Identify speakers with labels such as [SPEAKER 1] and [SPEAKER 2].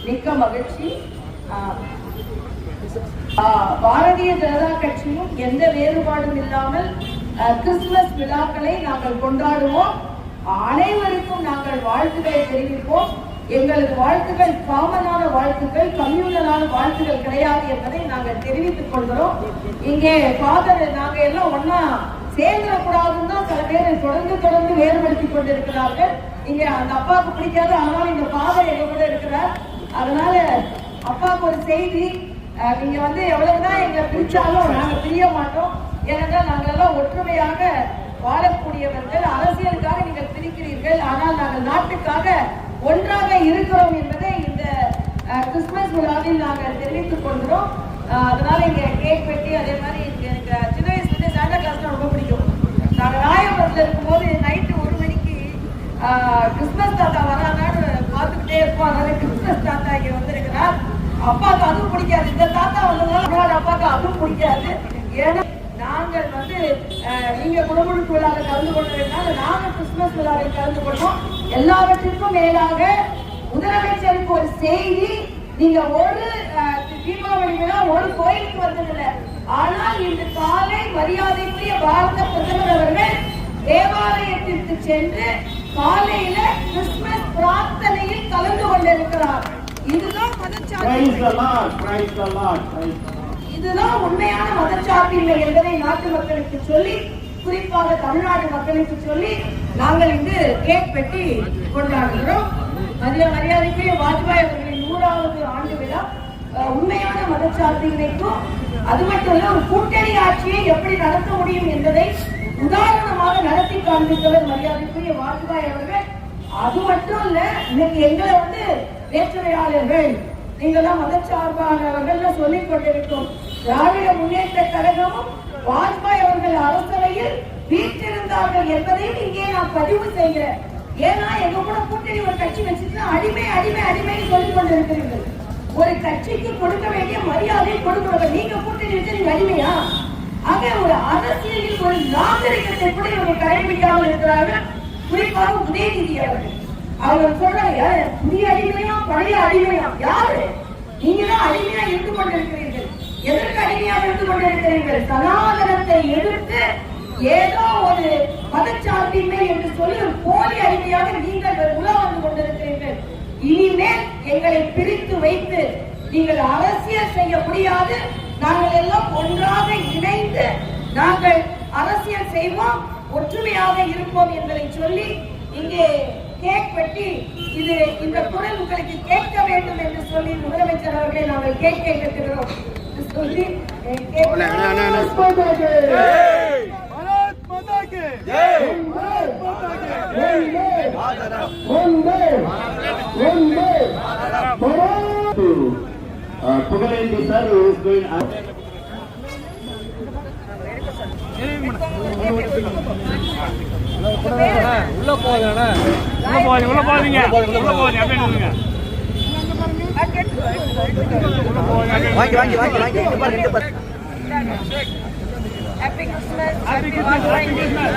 [SPEAKER 1] மிக்க மகிழ்ச்சி. பாரதிய ஜனதா கட்சியும் எந்த வேறுபாடும் இல்லாமல் கிறிஸ்துமஸ் விழாக்களை நாங்கள் கொண்டாடுவோம். அனைவருக்கும் நாங்கள் வாழ்த்துக்களை தெரிவிப்போம். எங்களது வாழ்த்துக்கள் காமனான வாழ்த்துக்கள், கம்யூனலான வாழ்த்துக்கள் கிடையாது என்பதை நாங்கள் தெரிவித்துக் கொள்கிறோம். இங்கே ஃபாதர் நாங்க எல்லாம் ஒன்னா சேர்ந்துடக்கூடாதுன்னு தான் சில பேர் தொடர்ந்து வேறுபடுத்திக் கொண்டிருக்கிறார்கள். இங்க அந்த அப்பாவுக்கு பிடிக்காது, ஆனால் இந்த ஃபாதர் எங்க கூட இருக்கிறார். அதனால அப்பாவுக்கு ஒரு செய்தி, நீங்க எவ்வளவுதான் எங்களை பிரிச்சாலும் நாங்க பிரிய மாட்டோம். ஏனென்றால் நாங்கள் எல்லாம் ஒற்றுமையாக வாழக்கூடியவர்கள். அரசியலுக்காக நீங்கள் பிரிக்கிறீர்கள், ஆனால் நாங்கள் நாட்டுக்காக ஒன்றாக இருக்கிறோம் என்பதை இந்த கிறிஸ்துமஸ் விழாவில் நாங்கள் தெரிவித்துக் கொள்கிறோம். அதனால இங்க கேக் வெட்டி, அதே மாதிரி எனக்கு சின்ன வயசுல சாண்டா கிளாஸ் ரொம்ப பிடிக்கும். நாங்கள் ராயபுரத்தில் இருக்கும்போது நைட்டு 1 மணிக்கு கிறிஸ்துமஸ் தாத்தா வராங்கன்னு பார்த்துக்கிட்டே இருப்போம். அதனால கிறிஸ்துமஸ் தாத்தா இங்க வந்திருக்கிறார். அப்பாவுக்கு அதுவும் பிடிக்காது. இந்த தாத்தா வந்ததுனால அப்பாவுக்கு அதுவும் பிடிக்காது. ஏன்னா நாங்கள் நீங்க குடமுழுக்கு விழாவில் கலந்து கொண்டதுனால நாங்கள் கிறிஸ்துமஸ் விழாவில் கலந்து கொண்டோம். எல்லாவற்றிற்கும் மேலாக முதலமைச்சருக்கு ஒரு செய்தி, நீங்க ஒரு தீபாவளி விழா ஒரு கோயிலுக்கு வந்ததில்லை. ஆனால் இன்று காலை மரியாதைக்குரிய பாரத பிரதமர் அவர்கள் தேவாலயத்திற்கு சென்று காலையில கிறிஸ்துமஸ் பிரார்த்தனையில் கலந்து கொண்டிருக்கிறார். இதுதான் இதுதான் உண்மையான மதச்சார்பின்மை என்பதை நாட்டு மக்களுக்கு சொல்லி, குறிப்பாக தமிழ்நாடு மக்களுக்கு சொல்லி நாங்கள் இங்கு கேக் வெட்டி கொண்டாடுகிறோம். மரியாதைக்குரிய வாஜ்பாய் அவர்களின் 100வது ஆண்டு விழா உண்மையான மதச்சார்பின்மைக்கும், அது மட்டும் இல்ல ஒரு கூட்டணி ஆட்சியை எப்படி நடத்த முடியும் என்பதை உதாரணமாக நடத்தி காண்பித்தவர் மரியாதைக்குரிய வாஜ்பாய் அவர்கள். அது மட்டும் இல்ல, இன்னைக்கு எங்களை வேற்றுமையாளர்கள், நீங்களாம் மதச்சார்பானவர்கள் சொல்லிக் கொண்டிருக்கோம். திராவிட முன்னேற்ற கழகமும் வாஜ்பாய் அவர்கள் அரசவையில் வீற்றிருந்தார்கள் என்பதையும் இங்கே நான் பதிவு செய்கிறேன். ஏன்னா எங்க கூட கூட்டணி ஒரு கட்சி வச்சுட்டு அடிமை அடிமை அடிமை சொல்லிக் கொண்டிருக்கிறீர்கள். ஒரு கட்சிக்கு கொடுக்க வேண்டிய மரியாதை கொடுக்கணும். நீங்க கூட்டணி வச்சு நீங்க அடிமையா? ஆக ஒரு அரசியலில் ஒரு நாகரிகத்தை கூட இவங்க கடைபிடிக்காமல் இருக்கிறார்கள். குறிப்பாக உதயநிதி அவர்கள் சொல்றாங்க, புதிய அடிமையா பழைய அடிமையா? யாரு? நீங்க தான் அடிமையா இருந்து கொண்டிருக்கிறீர்கள். எதற்கு அடிமையாக இருந்து கொண்டிருக்கிறீர்கள்? சனாதனத்தை எதிர்த்து ஏதோ ஒரு மதச்சார்பின்மை என்று சொல்லி ஒரு போலி அடிமையாக நீங்கள் உலா வந்து கொண்டிருக்கிறீர்கள். இனிமேல் எங்களை பிரித்து வைத்து நீங்கள் அரசியல் செய்ய முடியாது. நாங்கள் எல்லாம் ஒன்றாக இணைந்து நாங்கள் அரசியல் செய்வோம், ஒற்றுமையாக இருப்போம் என்பதை சொல்லி இங்கே கேக் வெட்டி இந்த குரல் உங்களுக்கு கேட்க வேண்டும் என்று சொல்லி முதலமைச்சர் அவர்களை நாங்கள் கேட்க இருக்கிறோம் சொல்லி
[SPEAKER 2] புகழேந்தி சார்
[SPEAKER 3] உள்ள போகாதீங்க அப்படியே வாங்கி வாங்கி வாங்கி வாங்கி
[SPEAKER 1] Happy Christmas. Happy Christmas. Happy Christmas.